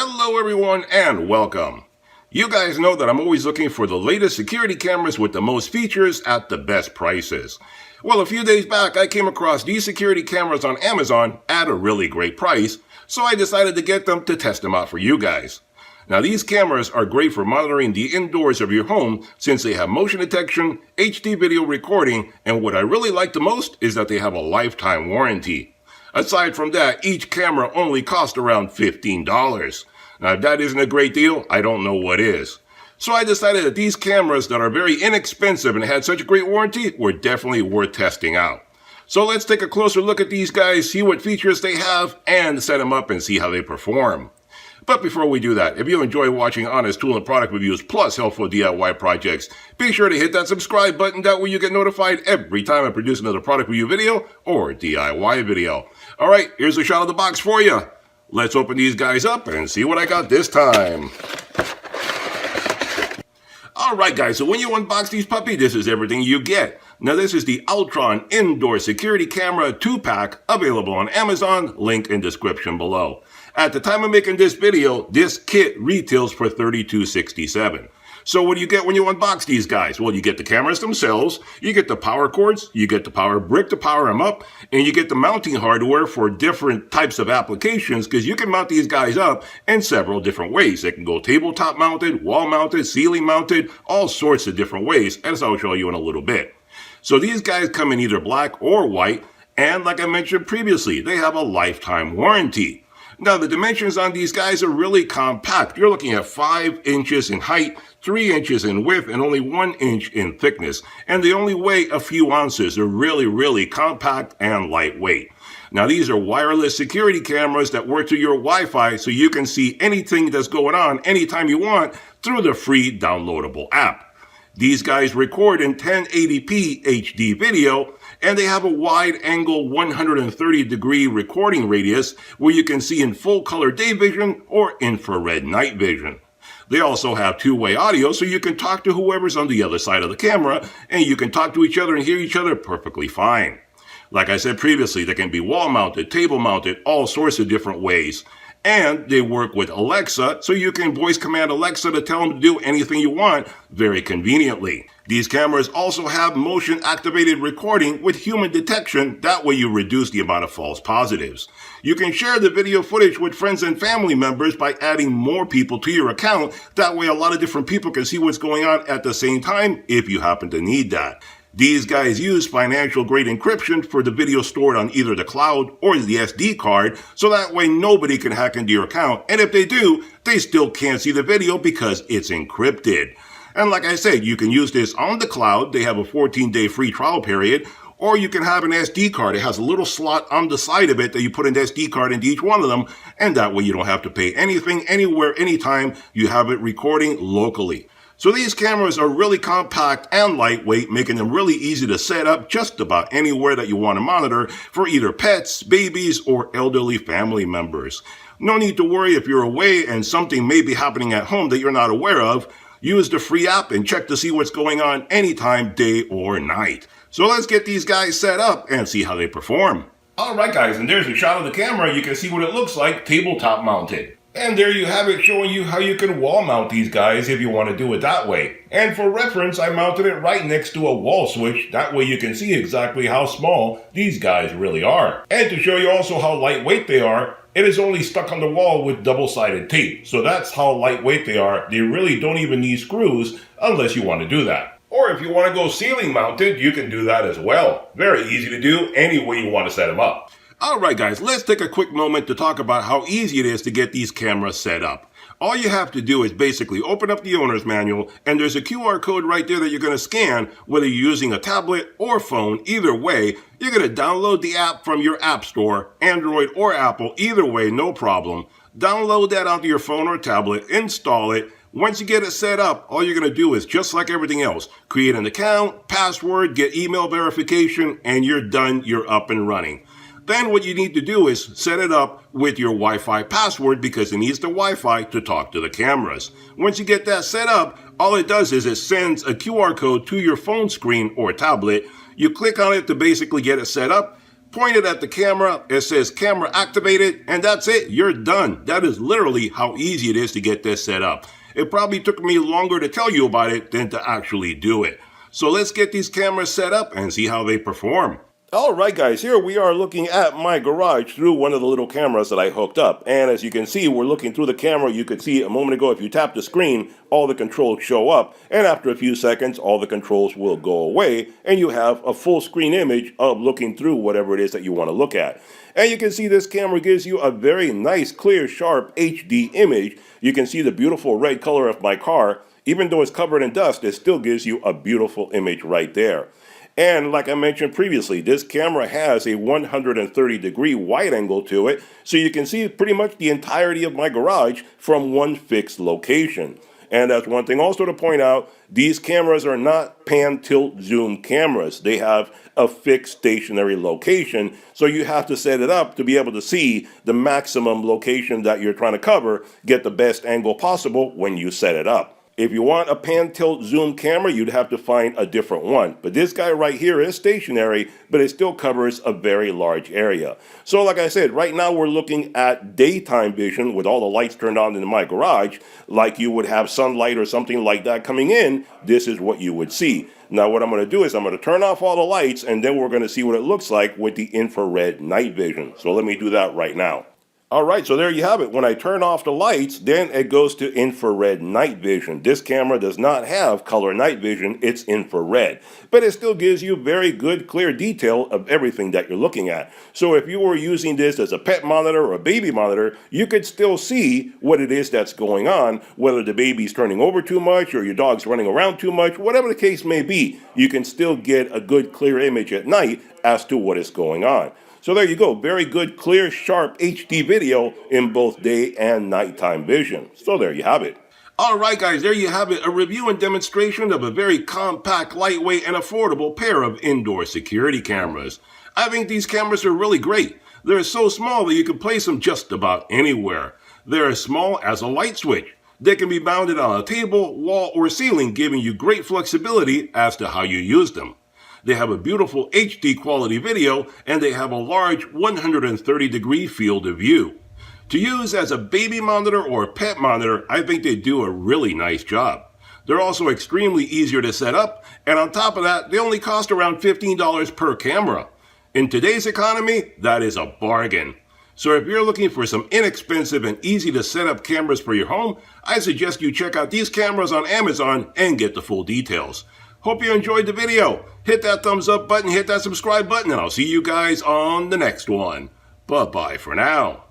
Hello everyone and welcome. You guys know that I'm always looking for the latest security cameras with the most features at the best prices. Well, a few days back I came across these security cameras on Amazon at a really great price, so I decided to get them to test them out for you guys. Now these cameras are great for monitoring the indoors of your home since they have motion detection, HD video recording, and what I really like the most is that they have a lifetime warranty. Aside from that, each camera only costs around $15. Now, if that isn't a great deal, I don't know what is. So I decided that these cameras that are very inexpensive and had such a great warranty were definitely worth testing out. So let's take a closer look at these guys, see what features they have, and set them up and see how they perform. But before we do that, if you enjoy watching honest tool and product reviews plus helpful DIY projects, be sure to hit that subscribe button. That way you get notified every time I produce another product review video or DIY video. Alright, here's a shot of the box for you. Let's open these guys up and see what I got this time. Alright guys, so when you unbox these puppies, this is everything you get. Now this is the Owltron Indoor Security Camera 2-pack, available on Amazon, link in description below. At the time of making this video, this kit retails for $32.67. So what do you get when you unbox these guys? Well, you get the cameras themselves, you get the power cords, you get the power brick to power them up, and you get the mounting hardware for different types of applications because you can mount these guys up in several different ways. They can go tabletop mounted, wall mounted, ceiling mounted, all sorts of different ways, as I'll show you in a little bit. So these guys come in either black or white, and like I mentioned previously, they have a lifetime warranty. Now, the dimensions on these guys are really compact. You're looking at 5 inches in height, 3 inches in width, and only 1 inch in thickness. And they only weigh a few ounces. They're really compact and lightweight. Now, these are wireless security cameras that work through your Wi-Fi so you can see anything that's going on anytime you want through the free downloadable app. These guys record in 1080p HD video, and they have a wide-angle 130-degree recording radius where you can see in full-color day vision or infrared night vision. They also have two-way audio, so you can talk to whoever's on the other side of the camera, and you can talk to each other and hear each other perfectly fine. Like I said previously, they can be wall-mounted, table-mounted, all sorts of different ways. And they work with Alexa, so you can voice command Alexa to tell them to do anything you want very conveniently. These cameras also have motion-activated recording with human detection. That way you reduce the amount of false positives. You can share the video footage with friends and family members by adding more people to your account. That way a lot of different people can see what's going on at the same time if you happen to need that. These guys use financial-grade encryption for the video stored on either the cloud or the SD card, so that way nobody can hack into your account, and if they do, they still can't see the video because it's encrypted. And like I said, you can use this on the cloud. They have a 14-day free trial period, or you can have an SD card. It has a little slot on the side of it that you put an SD card into each one of them, and that way you don't have to pay anything, anywhere, anytime. You have it recording locally. So these cameras are really compact and lightweight, making them really easy to set up just about anywhere that you want to monitor for either pets, babies, or elderly family members. No need to worry if you're away and something may be happening at home that you're not aware of. Use the free app and check to see what's going on anytime, day or night. So let's get these guys set up and see how they perform. Alright guys, and there's a shot of the camera. You can see what it looks like tabletop mounted. And there you have it, showing you how you can wall mount these guys if you want to do it that way. And for reference, I mounted it right next to a wall switch. That way you can see exactly how small these guys really are. And to show you also how lightweight they are, it is only stuck on the wall with double-sided tape. So that's how lightweight they are. They really don't even need screws unless you want to do that. Or if you want to go ceiling mounted, you can do that as well. Very easy to do any way you want to set them up. Alright guys, let's take a quick moment to talk about how easy it is to get these cameras set up. All you have to do is basically open up the owner's manual, and there's a QR code right there that you're going to scan, whether you're using a tablet or phone. Either way, you're going to download the app from your app store, Android or Apple, either way, no problem. Download that onto your phone or tablet, install it. Once you get it set up, all you're going to do is, just like everything else, create an account, password, get email verification, and you're done, you're up and running. Then what you need to do is set it up with your Wi-Fi password because it needs the Wi-Fi to talk to the cameras. Once you get that set up, all it does is it sends a QR code to your phone screen or tablet. You click on it to basically get it set up. Point it at the camera, it says camera activated, and that's it, you're done. That is literally how easy it is to get this set up. It probably took me longer to tell you about it than to actually do it. So let's get these cameras set up and see how they perform. Alright guys, here we are looking at my garage through one of the little cameras that I hooked up. And as you can see, we're looking through the camera. You could see a moment ago, if you tap the screen, all the controls show up. And after a few seconds, all the controls will go away. And you have a full screen image of looking through whatever it is that you want to look at. And you can see this camera gives you a very nice, clear, sharp HD image. You can see the beautiful red color of my car. Even though it's covered in dust, it still gives you a beautiful image right there. And like I mentioned previously, this camera has a 130-degree wide angle to it, so you can see pretty much the entirety of my garage from one fixed location. And that's one thing also to point out, these cameras are not pan, tilt, zoom cameras. They have a fixed stationary location, so you have to set it up to be able to see the maximum location that you're trying to cover, get the best angle possible when you set it up. If you want a pan, tilt, zoom camera, you'd have to find a different one. But this guy right here is stationary, but it still covers a very large area. So like I said, right now we're looking at daytime vision with all the lights turned on in my garage. Like you would have sunlight or something like that coming in, this is what you would see. Now what I'm going to do is I'm going to turn off all the lights, and then we're going to see what it looks like with the infrared night vision. So let me do that right now. Alright, so there you have it. When I turn off the lights, then it goes to infrared night vision. This camera does not have color night vision, it's infrared. But it still gives you very good, clear detail of everything that you're looking at. So if you were using this as a pet monitor or a baby monitor, you could still see what it is that's going on, whether the baby's turning over too much or your dog's running around too much, whatever the case may be, you can still get a good, clear image at night as to what is going on. So there you go, very good, clear, sharp HD video in both day and nighttime vision. So there you have it. Alright guys, there you have it, a review and demonstration of a very compact, lightweight, and affordable pair of indoor security cameras. I think these cameras are really great. They're so small that you can place them just about anywhere. They're as small as a light switch. They can be mounted on a table, wall, or ceiling, giving you great flexibility as to how you use them. They have a beautiful HD quality video, and they have a large 130-degree field of view. To use as a baby monitor or a pet monitor, I think they do a really nice job. They're also extremely easier to set up, and on top of that, they only cost around $15 per camera. In today's economy, that is a bargain. So if you're looking for some inexpensive and easy to set up cameras for your home, I suggest you check out these cameras on Amazon and get the full details. Hope you enjoyed the video. Hit that thumbs up button, hit that subscribe button, and I'll see you guys on the next one. Bye-bye for now.